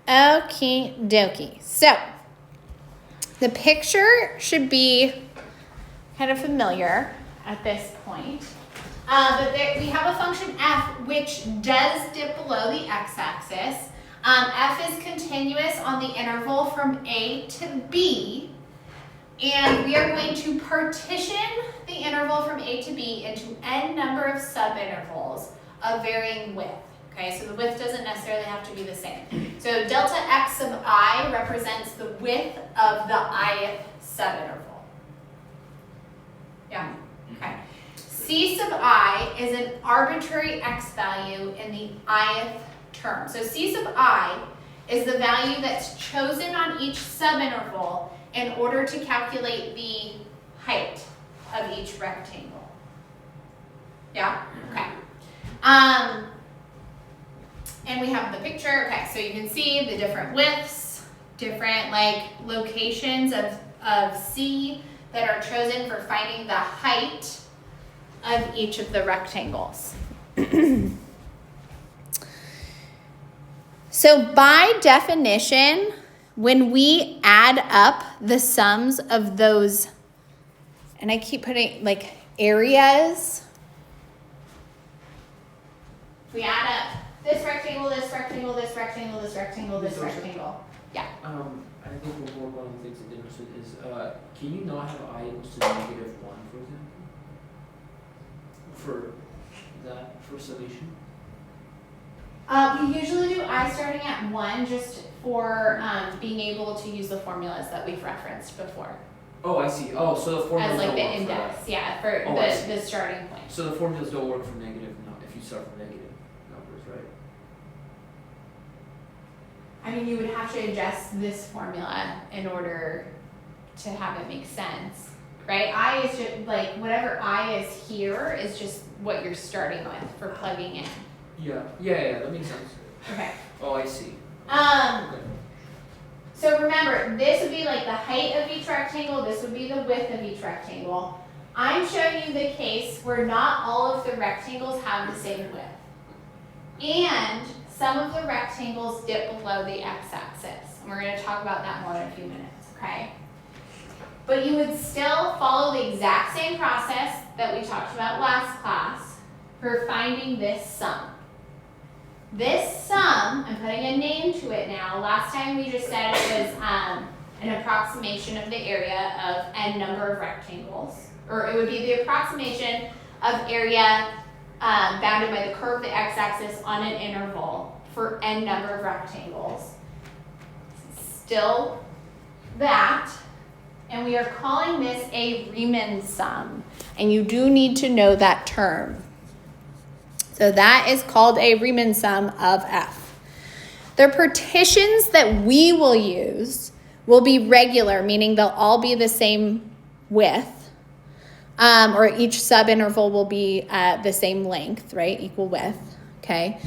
Okie dokie. So the picture should be kind of familiar at this point. But we have a function f which does dip below the x-axis. F is continuous on the interval from A to B. And we are going to partition the interval from A to B into n number of subintervals of varying width. Okay, so the width doesn't necessarily have to be the same. So delta x sub I represents the width of the ith subinterval. Yeah, okay. C sub I is an arbitrary x value in the ith term. So C sub I is the value that's chosen on each subinterval in order to calculate the height of each rectangle. Yeah? Okay. And we have the picture. Okay, so you can see the different widths, different like locations of C that are chosen for finding the height of each of the rectangles. So by definition, when we add up the sums of those, and I keep putting like areas, we add up this rectangle, this rectangle, this rectangle, this rectangle, this rectangle. Yeah. I think one of the things that interested is, can you not have I equals to -1, for example? For summation? We usually do I starting at 1 just for being able to use the formulas that we've referenced before. Oh, I see. Oh, so the formulas as like don't the work index, for that. yeah, for the starting point. So the formulas don't work for negative, if you start from negative numbers, right? I mean, you would have to adjust this formula in order to have it make sense, right? I is just like whatever I is here is just what you're starting with for plugging in. Yeah, that makes sense. Okay. Oh, I see. Okay. So remember, this would be like the height of each rectangle, this would be the width of each rectangle. I'm showing you the case where not all of the rectangles have the same width. And some of the rectangles dip below the x-axis. And we're going to talk about that more in a few minutes, okay? But you would still follow the exact same process that we talked about last class for finding this sum. This sum, I'm putting a name to it now. Last time we just said it was an approximation of the area of n number of rectangles. Or it would be the approximation of area bounded by the curve of the x-axis on an interval for n number of rectangles. Still that. And we are calling this a Riemann sum. And you do need to know that term. So that is called a Riemann sum of f. The partitions that we will use will be regular, meaning they'll all be the same width, or each subinterval will be the same length, right? Equal width, okay?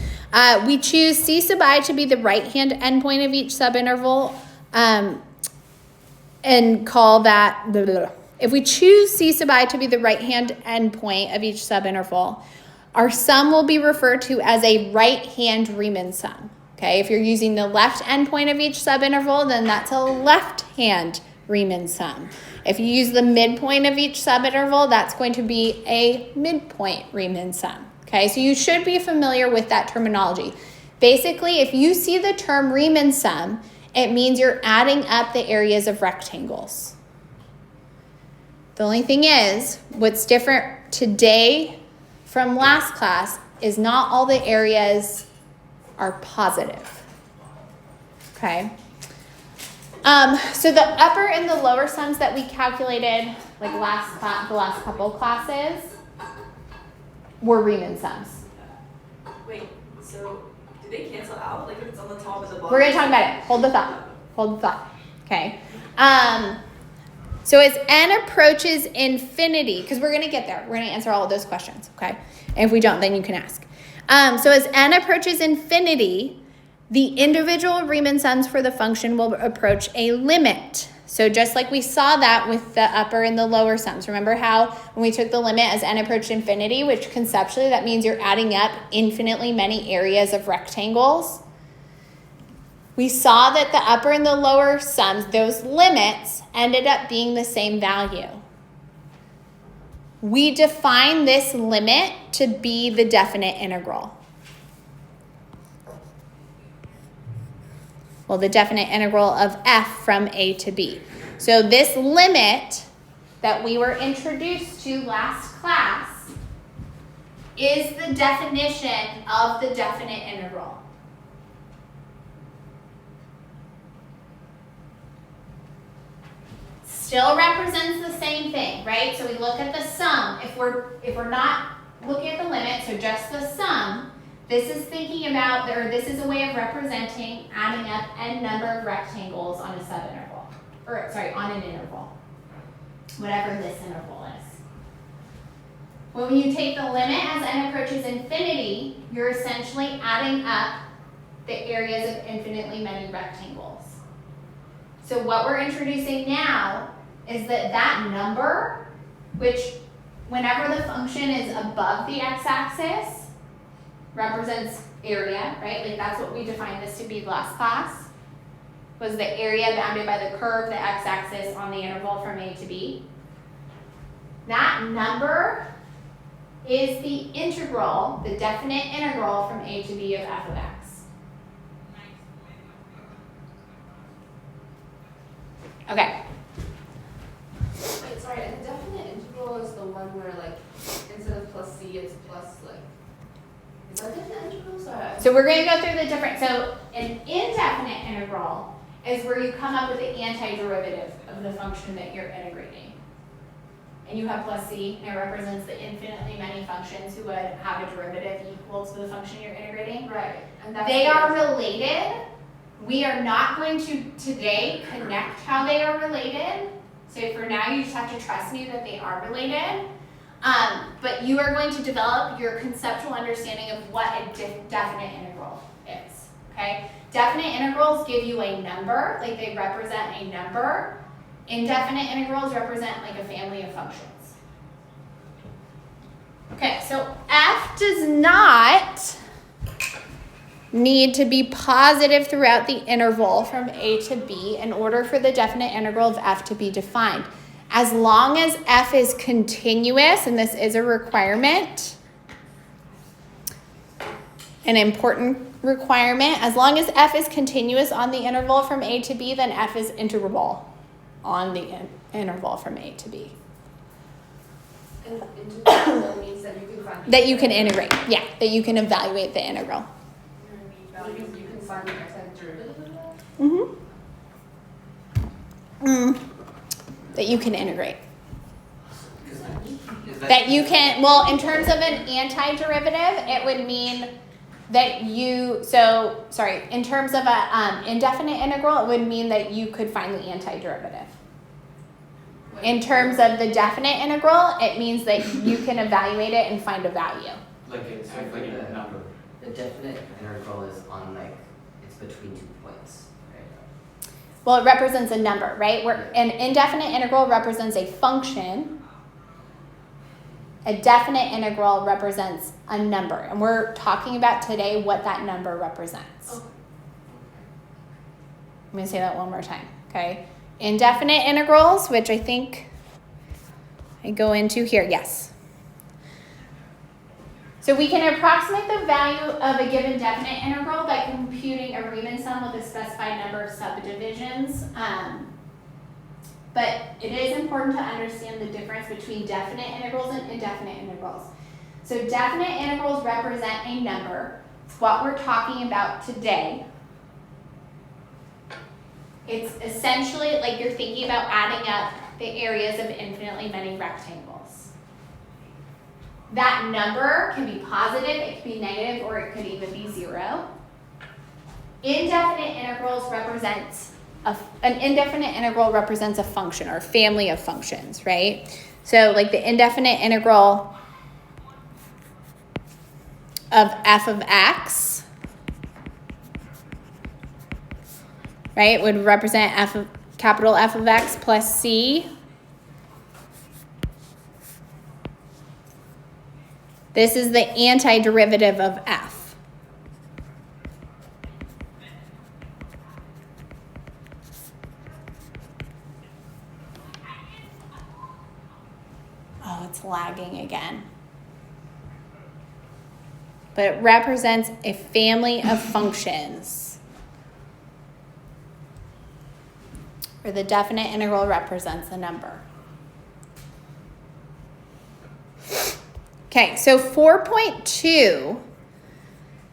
We choose C sub I to be the right-hand endpoint of each subinterval, and call that, blah, blah, blah. If we choose C sub I to be the right-hand endpoint of each subinterval, our sum will be referred to as a right-hand Riemann sum. Okay, if you're using the left endpoint of each subinterval, then that's a left-hand Riemann sum. If you use the midpoint of each subinterval, that's going to be a midpoint Riemann sum. Okay, so you should be familiar with that terminology. Basically, if you see the term Riemann sum, it means you're adding up the areas of rectangles. The only thing is, what's different today from last class is not all the areas are positive. Okay. So the upper and the lower sums that we calculated, like the last couple classes, were Riemann sums. Wait, so do they cancel out? Like if it's on the top of the bottom? We're gonna talk about it. Hold the thought. Okay. So as n approaches infinity, because we're going to get there. We're going to answer all of those questions, okay? And if we don't, then you can ask. So as n approaches infinity, the individual Riemann sums for the function will approach a limit. So just like we saw that with the upper and the lower sums. Remember how when we took the limit as n approached infinity, which conceptually that means you're adding up infinitely many areas of rectangles? we saw that the upper and the lower sums, those limits, ended up being the same value. We define this limit to be the definite integral. Well, the definite integral of f from a to b. So this limit that we were introduced to last class is the definition of the definite integral. Still represents the same thing, right? So we look at the sum. If we're not looking at the limit, so just the sum, this is thinking about, or this is a way of representing adding up n number of rectangles on a subinterval, or sorry, on an interval, whatever this interval is. When you take the limit as n approaches infinity, you're essentially adding up the areas of infinitely many rectangles. So what we're introducing now is that number, which whenever the function is above the x-axis, represents area, right? Like that's what we defined this to be last class, was the area bounded by the curve, the x-axis on the interval from a to b. That number is the integral, the definite integral from a to b of f of x. Okay. Wait, sorry, a definite integral is the one where like instead of plus c it's plus like, is that definite integral? Sorry. So we're going to go through the different, so an indefinite integral is where you come up with the antiderivative of the function that you're integrating. And you have plus c, and it represents the infinitely many functions who would have a derivative equal to the function you're integrating. Right. And that's They are related. We are not going to today connect how they are related. So for now, you just have to trust me that they are related. But you are going to develop your conceptual understanding of what a definite integral is, okay? Definite integrals give you a number, like they represent a number. Indefinite integrals represent like a family of functions. Okay, so f does not need to be positive throughout the interval from a to b in order for the definite integral of f to be defined. As long as f is continuous, and this is a requirement, an important requirement, as long as f is continuous on the interval from a to b, then f is integrable on the interval from a to b. And integral means that you can find That you can integrate, yeah, that you can evaluate the integral. you can find the x derivative of that? That you can integrate. That you can, well, in terms of an antiderivative, it would mean that you, so, sorry, in terms of an indefinite integral, it would mean that you could find the antiderivative. In terms of the definite integral, it means that you can evaluate it and find a value. Like it's like a number. The definite integral is on like it's between 2 points, right? Well, it represents a number, right? Where an indefinite integral represents a function. A definite integral represents a number. And we're talking about today what that number represents. Okay. I'm going to say that one more time, okay? Indefinite integrals, which I think I go into here, yes. So we can approximate the value of a given definite integral by computing a Riemann sum with a specified number of subdivisions. But it is important to understand the difference between definite integrals and indefinite integrals. So definite integrals represent a number. It's what we're talking about today. It's essentially like you're thinking about adding up the areas of infinitely many rectangles. That number can be positive, it can be negative, or it could even be 0. Indefinite integrals represent an indefinite integral represents a function or a family of functions, right? So like the indefinite integral of f of x, right, would represent capital F of x plus c. This is the antiderivative of f. it's lagging again. But it represents a family of functions. Where the definite integral represents a number. Okay, so 4.2,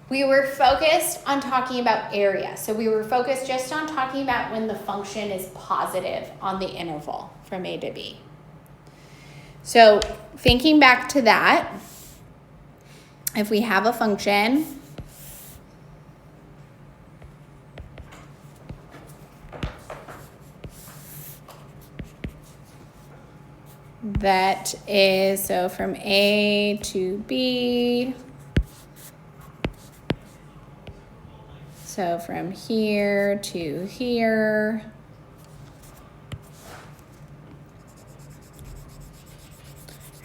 we were focused on talking about area. So we were focused just on talking about when the function is positive on the interval from a to b. So thinking back to that, if we have a function that is, so from A to B, so from here to here,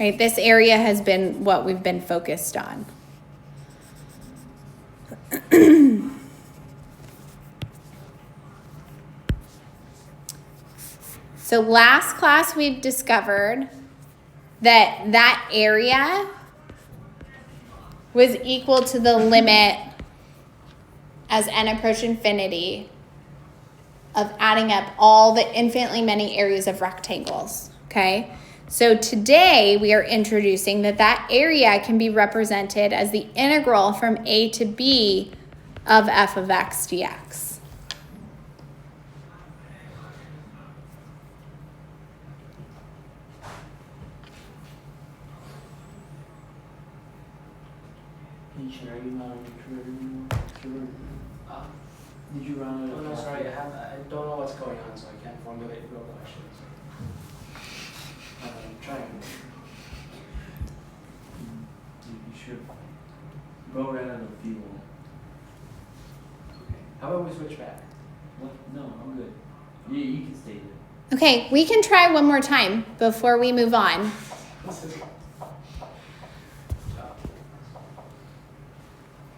right, this area has been what we've been focused on. So last class we discovered that that area was equal to the limit as n approached infinity of adding up all the infinitely many areas of rectangles, okay? So today we are introducing that that area can be represented as the integral from a to b of f of x dx. Are you not sure? Did you run out Oh of no, coffee? sorry, I don't know what's going on, so I can't formulate real questions. I'm trying. You should go right out of fuel. Okay. How about we switch back? What? No, I'm good. Yeah, you can stay there. Okay, we can try one more time before we move on.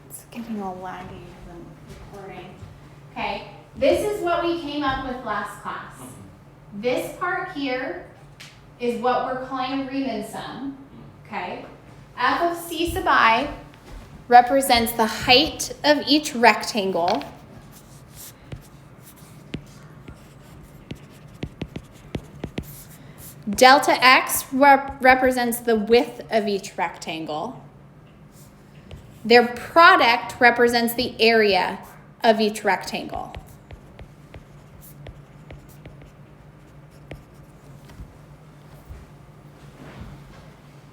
It's getting all laggy because I'm recording. Okay, this is what we came up with last class. This part here is what we're calling a Riemann sum. Okay, f of c sub I represents the height of each rectangle. Delta x represents the width of each rectangle. Their product represents the area of each rectangle.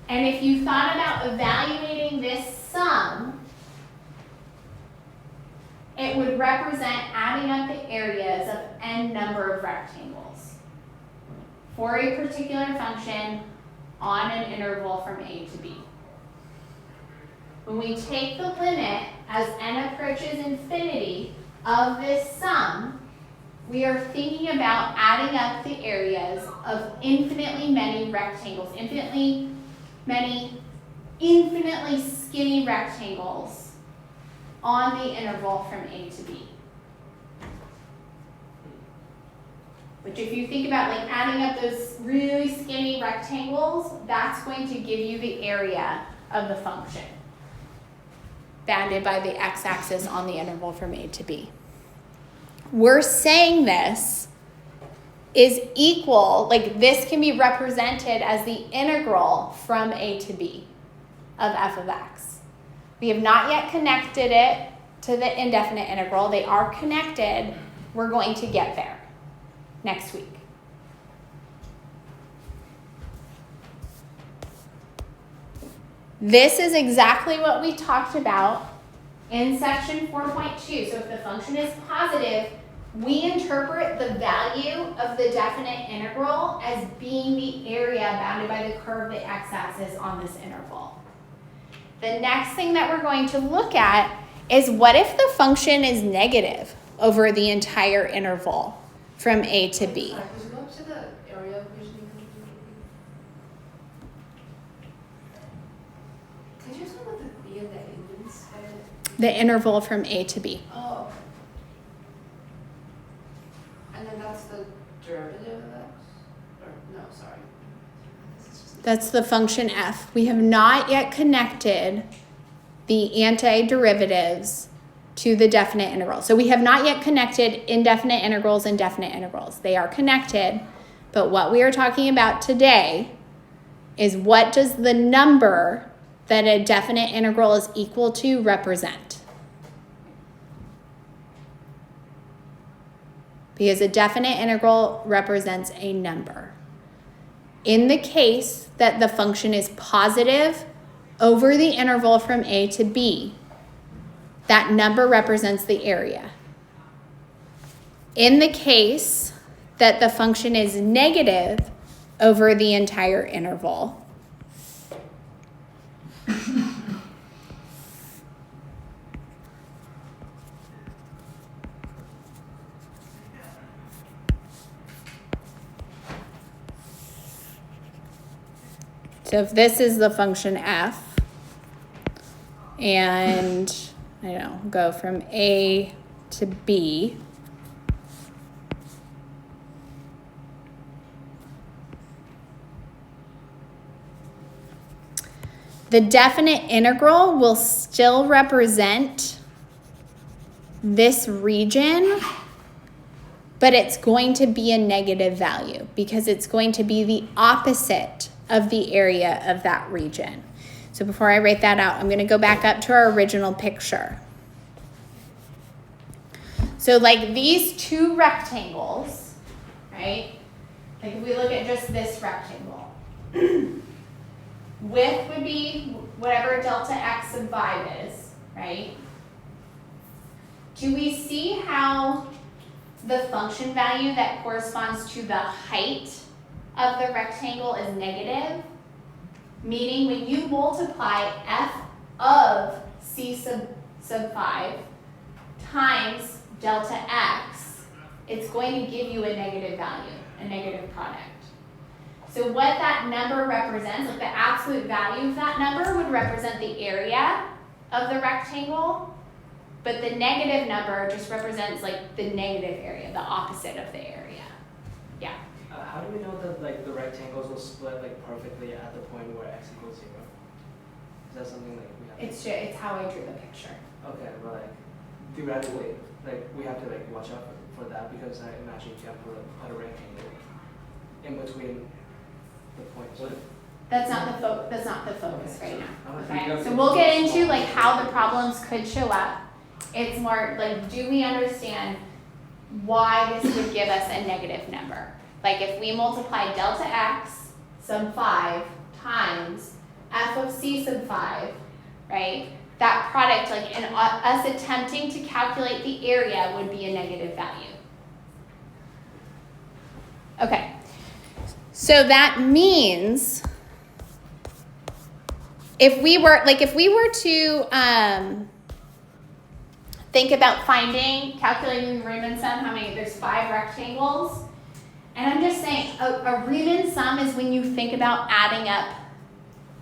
And if you thought about evaluating this sum, it would represent adding up the areas of n number of rectangles for a particular function on an interval from a to b. When we take the limit as n approaches infinity of this sum, we are thinking about adding up the areas of infinitely many rectangles, infinitely skinny rectangles on the interval from a to b. Which if you think about like adding up those really skinny rectangles, that's going to give you the area of the function bounded by the x-axis on the interval from a to b. We're saying this is equal, like this can be represented as the integral from a to b of f of x. We have not yet connected it to the indefinite integral. They are connected. We're going to get there next week. This is exactly what we talked about in section 4.2. So if the function is positive, we interpret the value of the definite integral as being the area bounded by the curve of the x-axis on this interval. The next thing that we're going to look at is what if the function is negative over the entire interval from a to b? Sorry, could you go up to the area of visioning? Could you explain what the b and the a means? The interval from a to b. Oh. And then that's the derivative of x? Or, no, sorry. This is just That's the function f. We have not yet connected the antiderivatives to the definite integral. So we have not yet connected indefinite integrals and definite integrals. They are connected, but what we are talking about today is what does the number that a definite integral is equal to represent? Because a definite integral represents a number. In the case that the function is positive over the interval from a to b, that number represents the area. In the case that the function is negative over the entire interval, so if this is the function f, and I don't know, go from A to B, the definite integral will still represent this region, but it's going to be a negative value because it's going to be the opposite of the area of that region. So before I write that out, I'm going to go back up to our original picture. So like these two rectangles, right? Like if we look at just this rectangle, width would be whatever delta x sub 5 is, right? Do we see how the function value that corresponds to the height of the rectangle is negative? Meaning when you multiply f of c sub 5 times delta x, it's going to give you a negative value, a negative product. So what that number represents, like the absolute value of that number would represent the area of the rectangle, but the negative number just represents like the negative area, the opposite of the area. Yeah. How do we know that like the rectangles will split like perfectly at the point where x equals 0? Is that something like we have? It's how I drew the picture. Okay, but like theoretically, like we have to like watch out for that because I imagine you have to put a rectangle in between the points. That's not the focus right now. Okay. Okay. So we'll get into like how the problems could show up. It's more like, do we understand why this would give us a negative number? Like if we multiply delta x sub 5 times f of c sub 5, right? That product, like in us attempting to calculate the area would be a negative value. Okay. So that means if we were to think about calculating the Riemann sum, there's 5 rectangles. And I'm just saying, a Riemann sum is when you think about adding up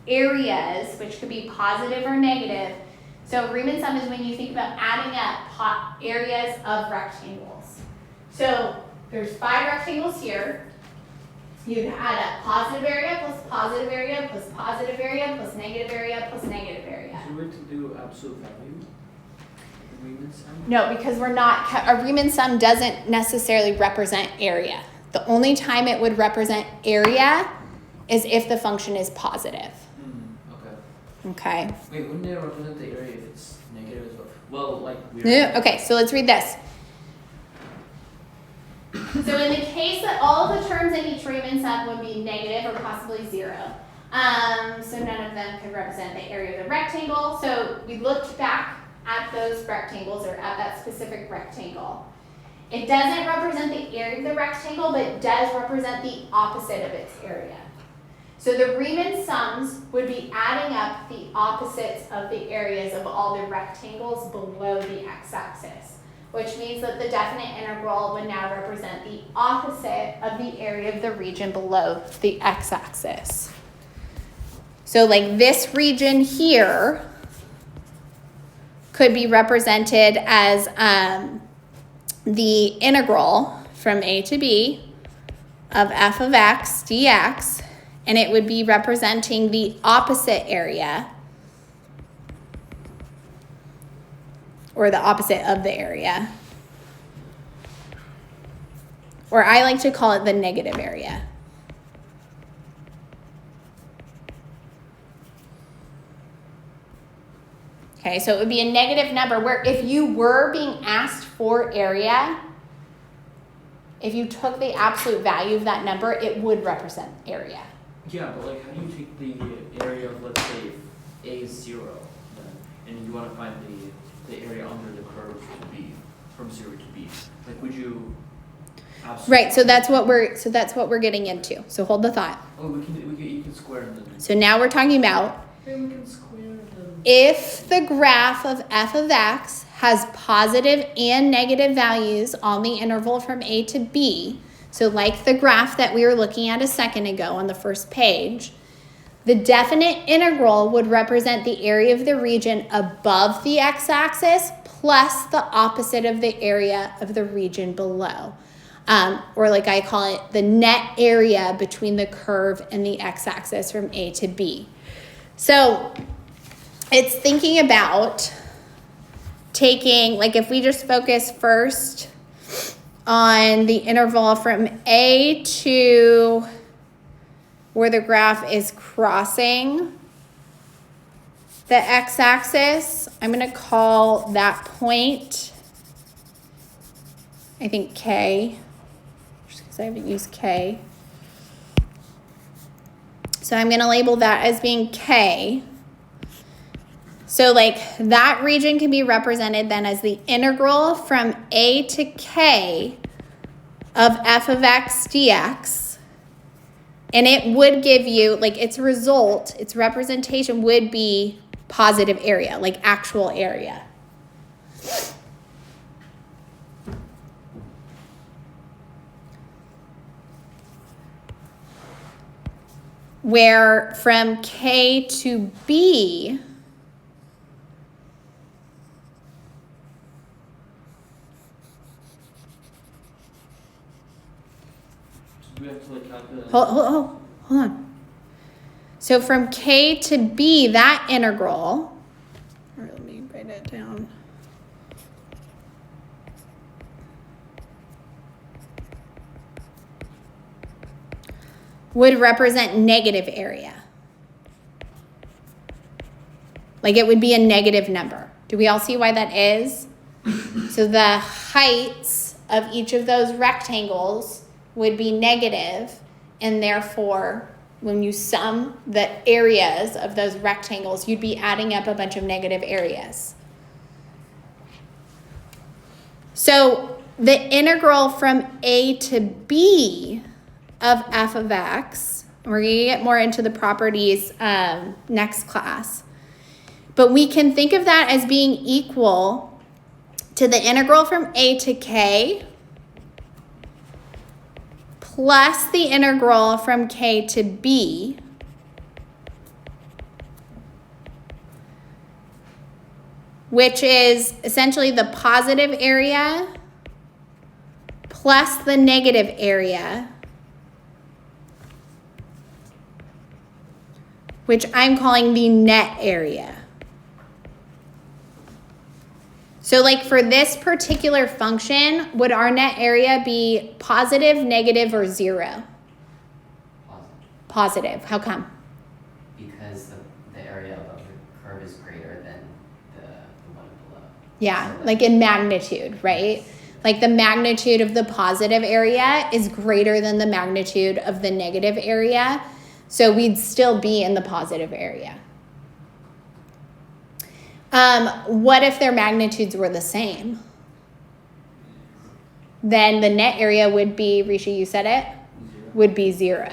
areas, which could be positive or negative. So a Riemann sum is when you think about adding up areas of rectangles. So there's 5 rectangles here. You'd add up positive area plus positive area plus positive area plus negative area plus negative area. So we're to do absolute value? Riemann sum? No, because a Riemann sum doesn't necessarily represent area. The only time it would represent area is if the function is positive. Okay. Okay. Wait, wouldn't it represent the area if it's negative as well? Well, like we're... No, okay, so let's read this. So in the case that all of the terms in each Riemann sum would be negative or possibly 0, so none of them could represent the area of the rectangle. So we looked back at those rectangles or at that specific rectangle. It doesn't represent the area of the rectangle, but it does represent the opposite of its area. So the Riemann sums would be adding up the opposites of the areas of all the rectangles below the x-axis, which means that the definite integral would now represent the opposite of the area of the region below the x-axis. So like this region here could be represented as the integral from a to b of f of x dx, and it would be representing the opposite area, or the opposite of the area. Or I like to call it the negative area. Okay, so it would be a negative number where if you were being asked for area, if you took the absolute value of that number, it would represent area. Yeah, but like, how do you take the area of, let's say, A is 0, then, and you want to find the area under the curve to B, from 0 to B? Like, would you absolutely? Right, so that's what we're getting into. So hold the thought. Oh, you can square them. So now we're talking about Okay, we can square them. if the graph of f of x has positive and negative values on the interval from A to B, so like the graph that we were looking at a second ago on the first page, the definite integral would represent the area of the region above the x-axis plus the opposite of the area of the region below. Or like I call it, the net area between the curve and the x-axis from A to B. So it's thinking about taking, like if we just focus first on the interval from A to where the graph is crossing the x-axis, I'm going to call that point, I think K, just because I haven't used K. So I'm going to label that as being K. So like that region can be represented then as the integral from A to K of f of x dx. And it would give you, like its result, its representation would be positive area, like actual area. Where from K to B, We have to like calculate. hold on. So from K to B, that integral, or let me write it down. Would represent negative area. Like it would be a negative number. Do we all see why that is? So the heights of each of those rectangles would be negative, and therefore when you sum the areas of those rectangles, you'd be adding up a bunch of negative areas. So the integral from A to B of f of x, we're going to get more into the properties next class, but we can think of that as being equal to the integral from A to K plus the integral from K to B which is essentially the positive area plus the negative area, which I'm calling the net area. So like for this particular function, would our net area be positive, negative, or 0? Positive. Positive. How come? Because the area above the curve is greater than the one below. Yeah, So like in magnitude, right? Like the magnitude of the positive area is greater than the magnitude of the negative area. So we'd still be in the positive area. What if their magnitudes were the same? Then the net area would be, Rishi, you said it, would be 0,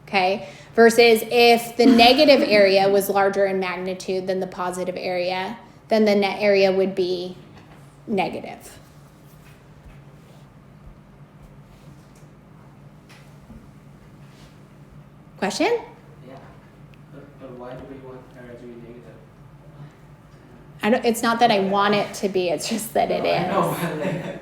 okay? Versus if the negative area was larger in magnitude than the positive area, then the net area would be negative. Question? Yeah. But why do we want area to be negative? It's not that I want it to be, it's just that it I know, is. but like,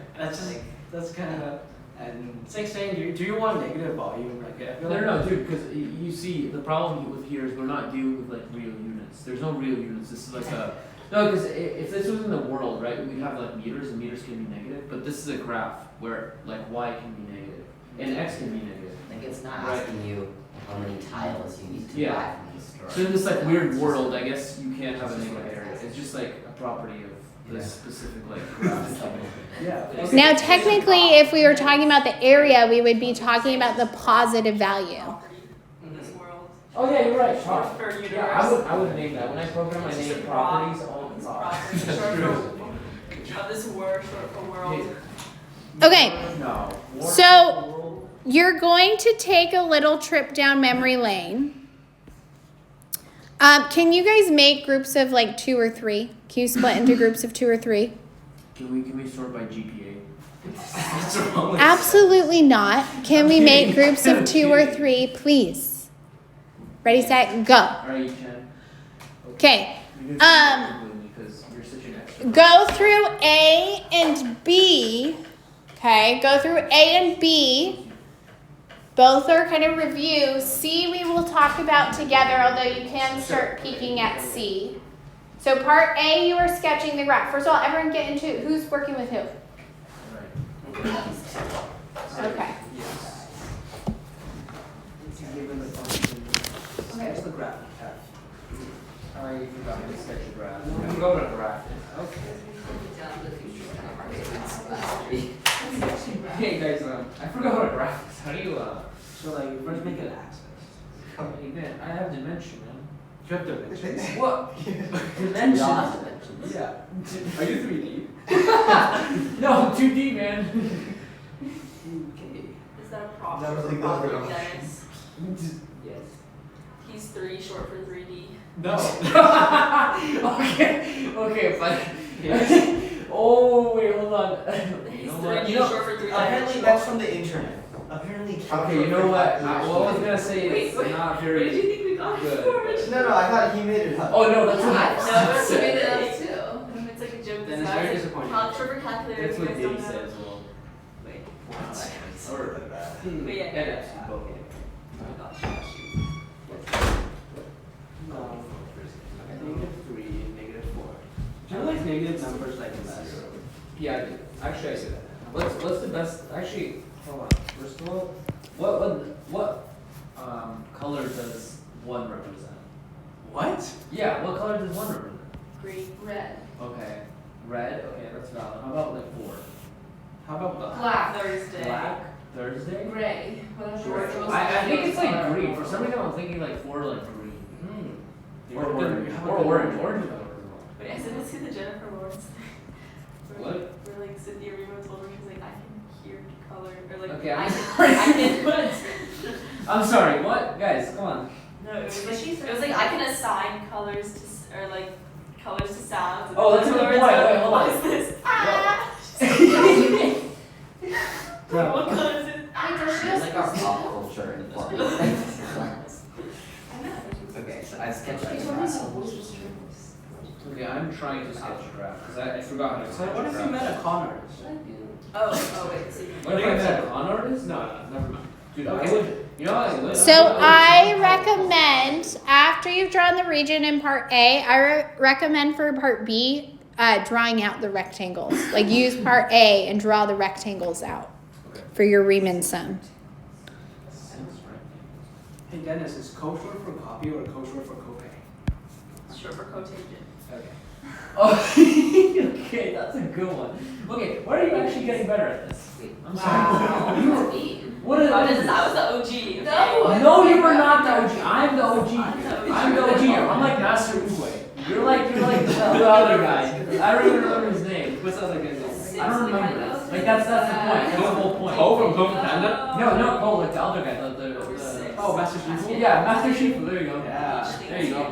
that's kind of And it's like saying, do you want negative volume? Like, I feel like No, dude, because you see, the problem with here is we're not dealing with like real units. There's no real units. This is like a no, because if this was in the world, right, we'd have like meters, and meters can be negative. But this is a graph where like y can be negative and x can be negative. Like it's not Right. asking you how many tiles you need to Yeah. buy from the store. So in this like weird world, I guess you can't have a negative area. It's just like a property of this specific like graph. yeah. Now, technically, if we were talking about the area, we would be talking about the positive value. In this world. Oh yeah, you're right. Short for universe. Yeah, I would name that when I program. I It's name just a properties prop. all It's the property, short for, of this word, short for world. Okay, No. So- you're going to take a little trip down memory lane. Can you guys make groups of like 2 or 3? Can you split into groups of 2 or 3? Can we sort by GPA? What's wrong with Absolutely not. Can we make groups of 2 or 3, please? Ready, set, go. Alright, Chen. Okay. You're gonna because you're such an extrovert. Go through A and B. Okay, go through A and B. Both are kind of review. C we will talk about together, although you can start peeking at C. So part A, you are sketching the graph. First of all, everyone get into who's working with who. Right. Okay. Yes. Given the function. Sketch the graph. I forgot to sketch a graph. We can go to graph. Okay. Down to the future. Hey guys, I forgot how to graph this. How do you So like, first make an axis. Hey man, I have dimension, man. You have dimensions. What? We Dimension? all have dimensions. Yeah. Are you 3D? No, 2D, man. Okay. Is that a prop That was for like the other property, option. Dennis? Yes. He's 3, short for 3D. No. Okay, fine. Oh, wait, hold on. He's know what? 3D, You know, short for 3D. apparently that's from the internet. Apparently. Okay, you know what? What I was gonna say is Wait, not Where did you very think we got good. it for? No, I thought he made it up. Oh no, that's what No, it's said. made it up too. It's like a joke. Then This it's very guy's disappointing. short for calculator. That's you what guys Diddy don't said know. as well. Wait. Or But yeah. and FC both. Oh my gosh. No. -3, -4. Do you like negative numbers like this? Yeah, I do. Actually, I say that. What's the best? Actually, hold on. First of all, what color does 1 represent? What? Yeah, what color does 1 represent? Green. Red. Okay, red. Okay, that's valid. How about like 4? How about black? Black. Thursday. Black. Thursday. Gray. Whatever. Sure. George I think it's like color. green. For some reason, I'm thinking like 4 like green. Hmm. Or Then orange. we have Or a good orange. one. Orange is better. Wait, I said this to the Jennifer Lawrence thing. Where, What? Where like Cynthia Erivo told her, she's like, I can hear color. Or like, Okay, I I'm can. sorry. I'm sorry. What, guys? Come on. No, it was like, it was like I can assign colors to, or like, colors to sounds. And Oh, that's a good Lawrence point. went, Wait, hold on. What is this? Ah! Bro. What color is it? It's like our pop culture informant. Okay, so I sketched the graph. Okay, I'm trying to sketch a graph because I forgot how to So sketch what a if graph. you met a con artist? Oh, wait, so you What if I met a con artist? No, never mind. Dude, I would. You know what I would? So I recommend, after you've drawn the region in part A, I recommend for part B, drawing out the rectangles. Like use part A and draw the rectangles out Okay. for your Riemann sum. Hey Dennis, is co short for copy or co short for copay? short for quotation. Okay. Oh, okay, that's a good one. Okay, why are you actually getting better at this? I'm sorry. You were- What is I this? was the OG. No, no, you were not the OG. I'm the OG. I'm the OG. I'm the OG. I'm like Master Uwe. You're like the other guy. I don't even remember his name. What's the other guy's name? I don't remember. Like that's the point. That's the whole point. Oh, from Kung Fu Panda? No, oh, like the other guy. Oh, Master Shifu? Yeah, Master Shifu. There you go. Yeah. There you go.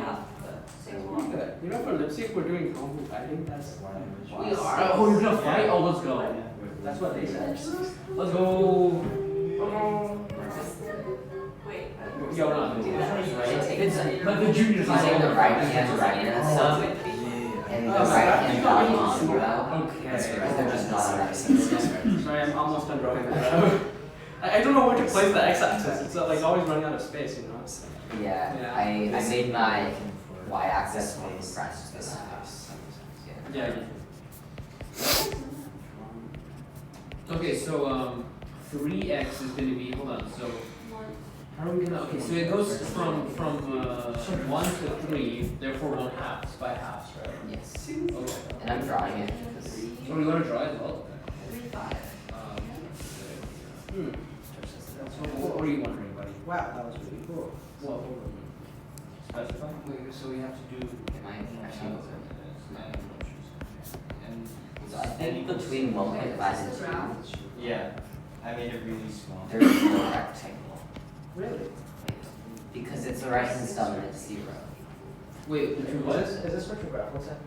Good. You know, for lip sync, we're doing Kung Fu. I think that's We are. Oh, you're gonna fight? Oh, let's go. That's what they said. Let's go. Wait. Yo, no. It's Like the juniors. using the right hand right sum and the right hand value zero. Okay. They're just not on our Sorry, I'm almost done drawing that. I don't know where to place the x-axis. It's like always running out of space, you know. Yeah, Yeah. I made my y-axis on the press this. Yeah. Okay, so 3x is gonna be, hold on, so how are we gonna, okay, so it goes from 1 to 3, therefore 1/2, it's by halves, right? Yes. Okay. And I'm drawing it because So you wanna draw as well? Hmm. So what were you wondering, buddy? Wow, that was really cool. What specify? Wait, so we have to do. my actually And so I think between 1.5 and 2, Yeah, I made it really small. there is no rectangle. Really? Because it's a right hand sum and it's 0. wait, between What what? is this retrograph? What's that?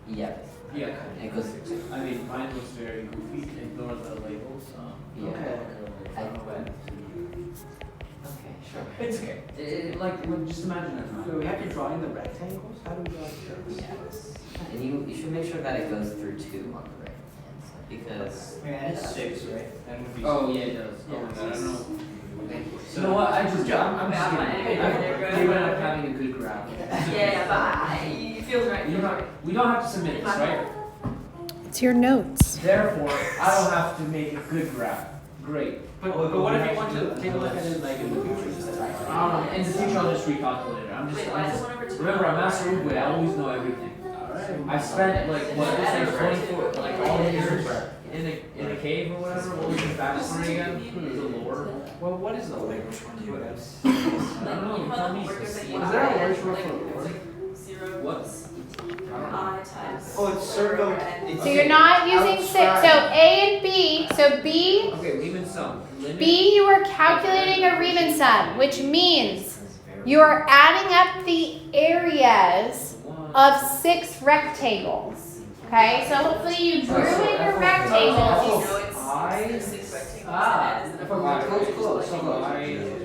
Yeah. Yeah. And it goes through 2. I mean, mine was very goofy, ignore the labels, Yeah. Okay. I don't know when. Okay, sure. It's okay. Like, just imagine that. Wait, we have to draw in the rectangles? How do we draw the Yes. And you should make sure that it goes through 2 on the right hand side because Wait, and it's 6, right? And would be. Oh, yeah, it does. Yeah. Oh my god, I don't know. So, you know what, I'm just Hey, kidding. you end up having a good graph. Yeah, but it feels right. We don't have to submit this, right? It's your notes. Therefore, I don't have to make a good graph. Great. But what if you want to take a look at it like in the future? In the future, I'll just recalculate it. Wait, why is 1 over 2? Remember, I'm Master Uruguay, I always know everything. I spent like, what, this like 24, like all the years in a cave or whatever. What was the backstory again? The lore. Well, what is the lore? I don't know, you tell me. Is there a word for lore? 0 What? I times. Oh, it's circle. So you're not using six. So A and B. So B, Okay, Riemann sum. Limit. B, you are calculating a Riemann sum, which means you are adding up the areas of 6 rectangles. Okay, so hopefully you drew in your rectangles, It's 6 rectangles.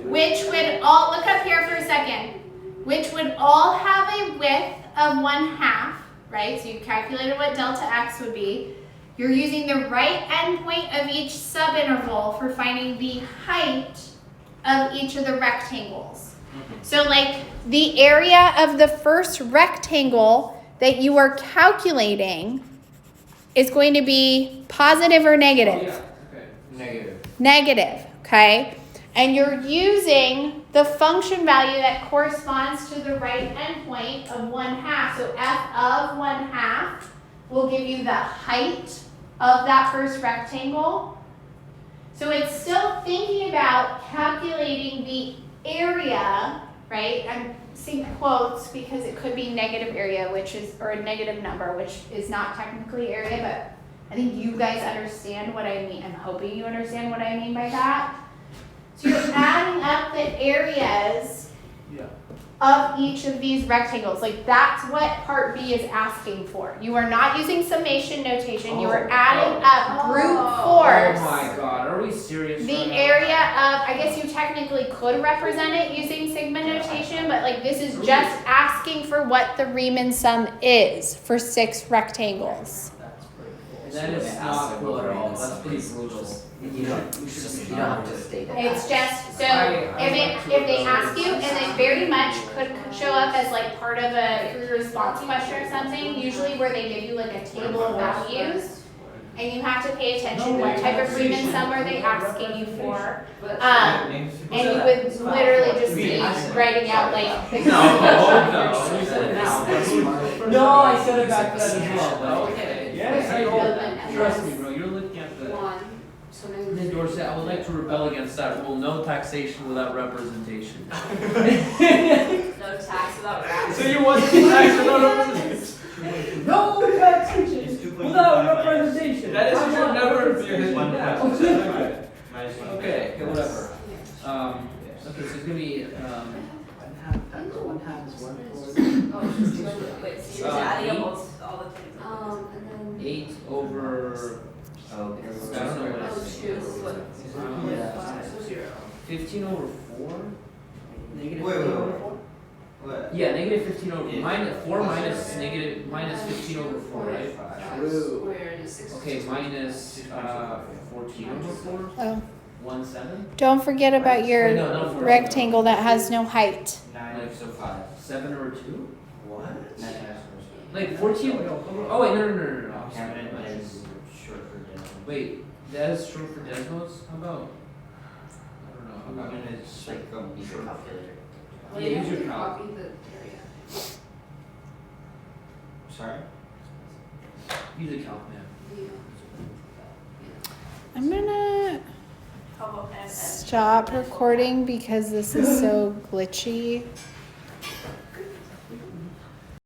which would all, look up here for a second, which would all have a width of 1/2, right? So you calculated what delta x would be. You're using the right endpoint of each subinterval for finding the height of each of the rectangles. So like the area of the first rectangle that you are calculating is going to be positive or negative? Yeah, okay. Negative. Negative, okay? And you're using the function value that corresponds to the right endpoint of 1/2. So f of 1/2 will give you the height of that first rectangle. So it's still thinking about calculating the area, right? I'm saying quotes because it could be negative area, which is, or a negative number, which is not technically area, but I think you guys understand what I mean. I'm hoping you understand what I mean by that. So you're adding up the areas Yeah. of each of these rectangles. Like that's what part B is asking for. You are not using summation notation. You are adding up brute force. Oh my god, are we serious? The right now? area of, I guess you technically could represent it using sigma notation, but like this is just asking for what the Riemann sum is for 6 rectangles. That is not cool at all. That's pretty brutal. You don't have to state it. It's just, so if they ask you, and it very much could show up as like part of a free response question or something, usually where they give you like a table of values, and you have to pay attention, what type of Riemann sum are they asking you for? And you would literally just be writing out like the No, you said it now. No, I said it back then as well. Okay. Yes, I did. Trust me, bro. You're looking at the. 1. So then Ms. Dorsey, I would like to rebel against that rule. No taxation without representation. no tax without rap. So you want to tax without representation? No taxation without representation. That is your number of Okay, whatever. Okay, so it's gonna be One half is 1/4. Oh, it's just like, wait, so you're just adding up all the things. And then 8 over. Oh, I don't know what it is. 2 is what? 0. 15 over 4. Negative Wait. 15 over 4? What? Yeah, negative 15 over Yeah. minus 4 minus negative minus 15 over 4, right? True. Squared 6. Okay, minus 14 over 4, Oh, 1, 7. don't forget about Wait, your no, not 14, rectangle that has no height. 9, so 5. 7 over 2? What? 9 Like 14? Oh wait, no. Cabinet is short for decimal. Wait, that is short for Desmos? How about? I don't know. How about? And it's Just like use your calculator. Well, Yeah, you use have your to calc. copy the area. Sorry? Use a calc, man. I'm gonna How about and? stop recording because this is so glitchy.